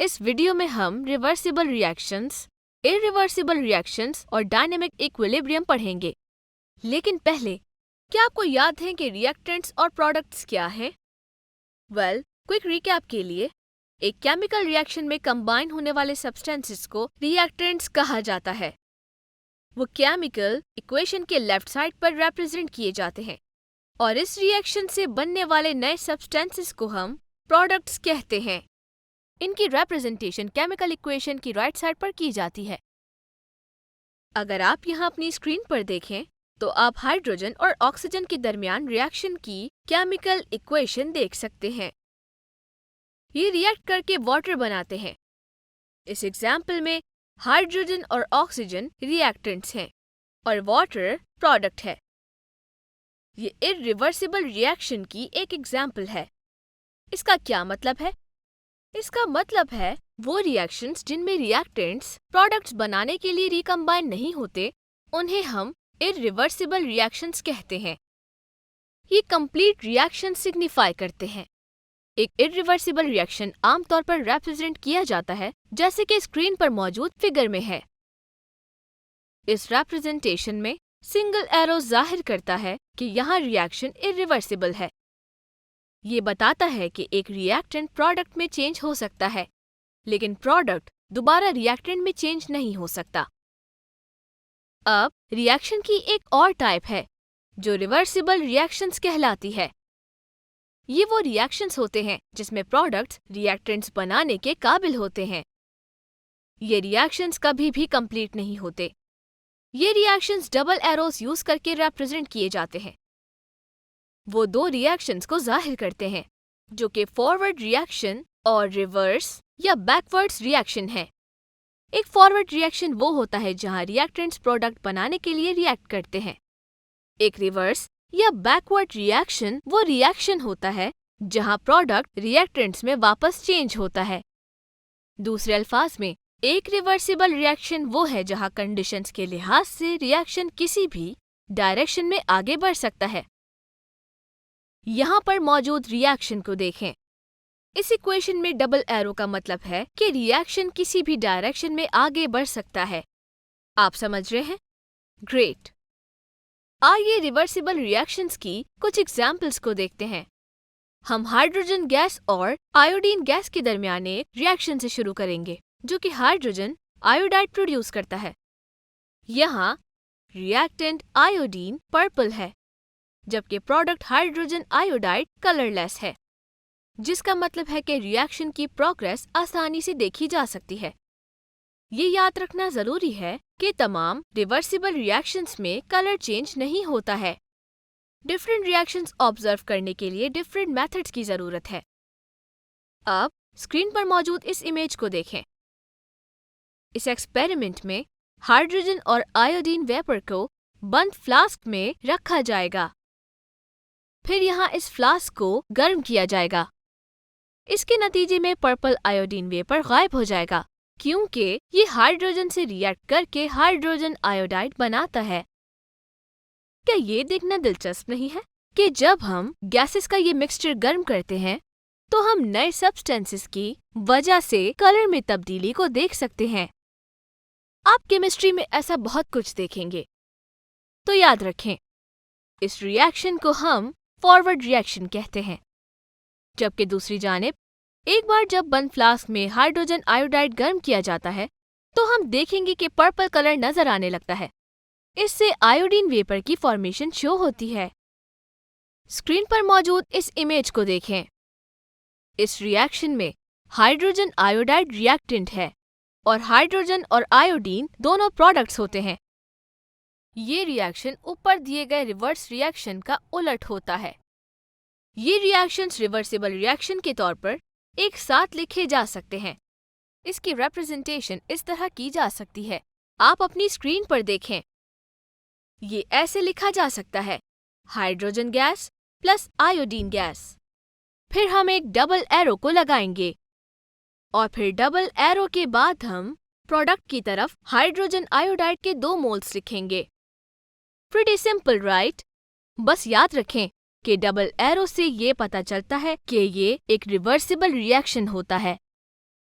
इस वीडियो में हम रिवर्सिबल रिएक्शंस, इरिवर्सिबल रिएक्शंस और डायनेमिक इक्विलिब्रियम पढ़ेंगे। लेकिन पहले, क्या आपको याद है कि रिएक्टेंट्स और प्रोडक्ट्स क्या हैं? क्विक रिकैप के लिए, एक केमिकल रिएक्शन में कंबाइन होने वाले सब्सटेंसेस को रिएक्टेंट्स कहा जाता है। वो केमिकल इक्वेशन के लेफ्ट साइड पर रिप्रेजेंट किए जाते हैं और इस रिएक्शन से बनने वाले नए सब्सटेंसेस को हम प्रोडक्ट्स कहते हैं। इनकी रिप्रेजेंटेशन केमिकल इक्वेशन की राइट साइड पर की जाती है। अगर आप यहाँ अपनी स्क्रीन पर देखें तो आप हाइड्रोजन और ऑक्सीजन के दरमियान रिएक्शन की केमिकल इक्वेशन देख सकते हैं। ये रिएक्ट करके वाटर बनाते हैं। इस एग्जाम्पल में हाइड्रोजन और ऑक्सीजन रिएक्टेंट्स हैं और वाटर प्रोडक्ट है। ये इरिवर्सिबल रिएक्शन की एक एग्जाम्पल है। इसका क्या मतलब है? इसका मतलब है वो रिएक्शंस जिनमें रिएक्टेंट्स प्रोडक्ट्स बनाने के लिए रिकम्बाइन नहीं होते, उन्हें हम इरिवर्सिबल रिएक्शंस कहते हैं। ये कंप्लीट रिएक्शन सिग्निफाई करते हैं। एक इरिवर्सिबल रिएक्शन आमतौर पर रिप्रेजेंट किया जाता है जैसे कि स्क्रीन पर मौजूद फिगर में है। इस रिप्रेजेंटेशन में सिंगल एरो जाहिर करता है कि यहाँ रिएक्शन इरिवर्सिबल है। ये बताता है कि एक रिएक्टेंट प्रोडक्ट में चेंज हो सकता है, लेकिन प्रोडक्ट दोबारा रिएक्टेंट में चेंज नहीं हो सकता। अब रिएक्शन की एक और टाइप है जो रिवर्सिबल रिएक्शंस कहलाती है। ये वो रिएक्शंस होते हैं जिसमें प्रोडक्ट्स रिएक्टेंट्स बनाने के काबिल होते हैं। ये रिएक्शंस कभी भी कंप्लीट नहीं होते। ये रिएक्शंस डबल एरोस यूज करके रिप्रेजेंट किए जाते हैं। वो दो रिएक्शंस को जाहिर करते हैं जो कि फॉरवर्ड रिएक्शन और रिवर्स या बैकवर्ड्स रिएक्शन है। एक फॉरवर्ड रिएक्शन वो होता है जहां रिएक्टेंट्स प्रोडक्ट बनाने के लिए रिएक्ट करते हैं। एक रिवर्स या बैकवर्ड रिएक्शन वो रिएक्शन होता है जहां प्रोडक्ट रिएक्टेंट्स में वापस चेंज होता है। दूसरे अल्फाज में, एक रिवर्सिबल रिएक्शन वो है जहां कंडीशंस के लिहाज से रिएक्शन किसी भी डायरेक्शन में आगे बढ़ सकता है। यहाँ पर मौजूद रिएक्शन को देखें। इस इक्वेशन में डबल एरो का मतलब है कि रिएक्शन किसी भी डायरेक्शन में आगे बढ़ सकता है। आप समझ रहे हैं? ग्रेट। आइए रिवर्सिबल रिएक्शंस की कुछ एग्जाम्पल्स को देखते हैं। हम हाइड्रोजन गैस और आयोडीन गैस के दरमियान एक रिएक्शन से शुरू करेंगे जो कि हाइड्रोजन आयोडाइड प्रोड्यूस करता है। यहाँ रिएक्टेंट आयोडीन पर्पल है, जबकि प्रोडक्ट हाइड्रोजन आयोडाइड कलरलेस है, जिसका मतलब है कि रिएक्शन की प्रोग्रेस आसानी से देखी जा सकती है। ये याद रखना जरूरी है कि तमाम रिवर्सिबल रिएक्शंस में कलर चेंज नहीं होता है। डिफरेंट रिएक्शंस ऑब्जर्व करने के लिए डिफरेंट मेथड्स की जरूरत है। अब स्क्रीन पर मौजूद इस इमेज को देखें। इस एक्सपेरिमेंट में हाइड्रोजन और आयोडीन वेपर को बंद फ्लास्क में रखा जाएगा। फिर यहाँ इस फ्लास्क को गर्म किया जाएगा। इसके नतीजे में पर्पल आयोडीन वेपर गायब हो जाएगा क्योंकि ये हाइड्रोजन से रिएक्ट करके हाइड्रोजन आयोडाइड बनाता है। क्या ये देखना दिलचस्प नहीं है कि जब हम गैसेस का ये मिक्सचर गर्म करते हैं तो हम नए सब्सटेंसेस की वजह से कलर में तब्दीली को देख सकते हैं। आप केमिस्ट्री में ऐसा बहुत कुछ देखेंगे। तो याद रखें, इस रिएक्शन को हम फॉरवर्ड रिएक्शन कहते हैं। जबकि दूसरी जानिब, एक बार जब बंद फ्लास्क में हाइड्रोजन आयोडाइड गर्म किया जाता है तो हम देखेंगे कि पर्पल कलर नजर आने लगता है। इससे आयोडीन वेपर की फॉर्मेशन शो होती है। स्क्रीन पर मौजूद इस इमेज को देखें। इस रिएक्शन में हाइड्रोजन आयोडाइड रिएक्टेंट है और हाइड्रोजन और आयोडीन दोनों प्रोडक्ट्स होते हैं। ये रिएक्शन ऊपर दिए गए रिवर्स रिएक्शन का उलट होता है। ये रिएक्शंस रिवर्सिबल रिएक्शन के तौर पर एक साथ लिखे जा सकते हैं। इसकी रिप्रेजेंटेशन इस तरह की जा सकती है। आप अपनी स्क्रीन पर देखें। ये ऐसे लिखा जा सकता है, hydrogen gas plus iodine gas. फिर हम एक डबल एरो को लगाएंगे और फिर डबल एरो के बाद हम प्रोडक्ट की तरफ हाइड्रोजन आयोडाइड के 2 मोल्स लिखेंगे। Pretty simple, right? बस याद रखें कि डबल एरो से ये पता चलता है कि ये एक रिवर्सिबल रिएक्शन होता है।